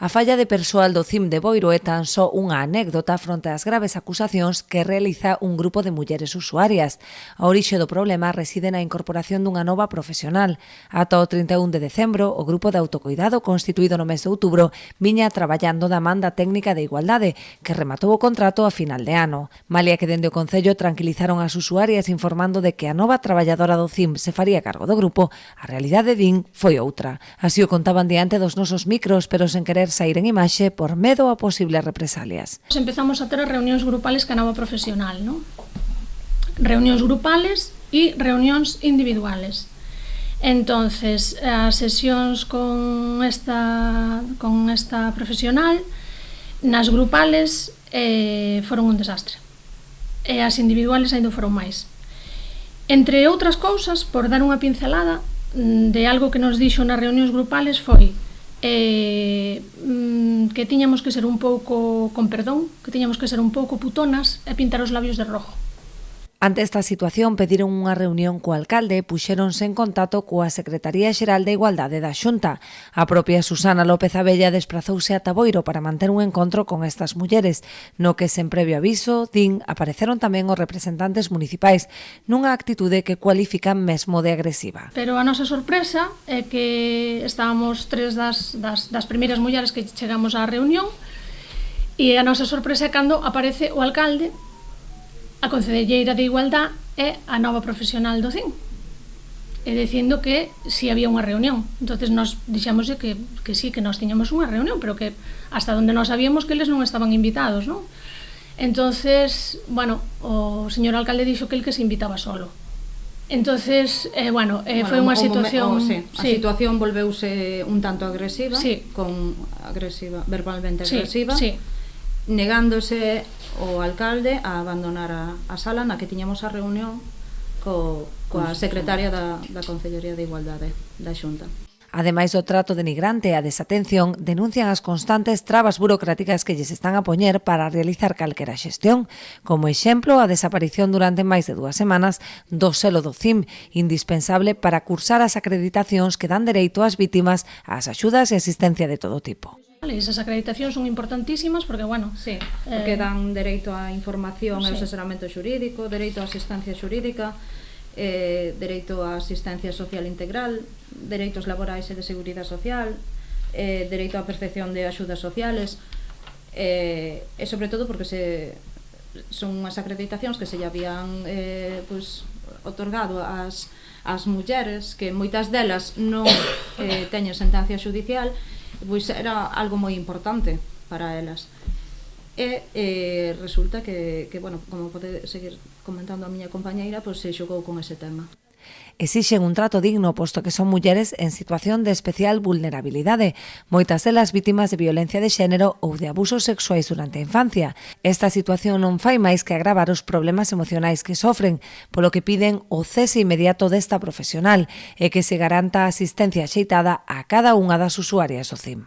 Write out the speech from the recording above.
A falla de persoal do CIM de Boiro é tan só unha anécdota fronte ás graves acusacións que realiza un grupo de mulleres usuarias. A orixe do problema reside na incorporación dunha nova profesional. Ata o 31 de decembro, o grupo de autocuidado constituído no mes de outubro viña traballando da man da técnica de igualdade, que rematou o contrato a final de ano. Malia que dende o Concello tranquilizaron as usuarias informando de que a nova traballadora do CIM se faría cargo do grupo, a realidade din foi outra. Así o contaban diante dos nosos micros, pero sen querer sair en imaxe por medo a posibles represalias. Empezamos a ter reunións grupales ca nova profesional, ¿no? Reunións grupales e reunións individuales. Entonces, as sesións con esta profesional, nas grupales foron un desastre. E as individuales ainda foron máis. Entre outras cousas, por dar unha pincelada de algo que nos dixo nas reunións grupales foi que tiñamos que ser un pouco, con perdón, que tiñamos que ser un pouco putonas e pintar os labios de rojo. Ante esta situación, pediron unha reunión co alcalde e puxéronse en contacto coa Secretaría Xeral de Igualdade da Xunta. A propia Susana López Abella desprazouse a Boiro para manter un encontro con estas mulleres, no que sen previo aviso, din, apareceron tamén os representantes municipais, nunha actitude que cualifican mesmo de agresiva. Pero a nosa sorpresa é que estábamos tres das primeiras mulleres que chegamos á reunión, e a nosa sorpresa é cando aparece o alcalde, a concelleira de Igualdad e a nova profesional do CIM, e dicindo que si había unha reunión. Entonces nós dixemos que sí, que nós tiñamos unha reunión, pero que hasta onde nós sabíamos que eles non estaban invitados, non? Entonces, bueno, o señor alcalde dixo que el que se invitaba solo. Entonces, foi unha situación... A situación volveuse un tanto agresiva, verbalmente agresiva, negándose o alcalde a abandonar a sala na que tiñamos a reunión coa secretaria da Concellería de Igualdade da Xunta. Ademais do trato denigrante e a desatención, denuncian as constantes trabas burocráticas que lles están a poñer para realizar calquera xestión. Como exemplo, a desaparición durante máis de 2 semanas do selo do CIM, indispensable para cursar as acreditacións que dan dereito ás vítimas ás axudas e asistencia de todo tipo. Esas acreditacións son importantísimas porque, porque dan dereito á información e ao asesoramento xurídico, dereito á asistencia xurídica, dereito á asistencia social integral, dereitos laborais e de seguridade social, dereito á percepción de axudas sociales, e sobre todo porque son as acreditacións que se lle habían otorgado ás mulleres, que moitas delas non teñen sentencia xudicial, pois era algo moi importante para elas. E resulta que, como pode seguir comentando a miña compañeira, pois se xogou con ese tema. Exixen un trato digno, posto que son mulleres en situación de especial vulnerabilidade, moitas delas vítimas de violencia de xénero ou de abusos sexuais durante a infancia. Esta situación non fai máis que agravar os problemas emocionais que sofren, polo que piden o cese inmediato desta profesional e que se garanta a asistencia axeitada a cada unha das usuarias do CIM.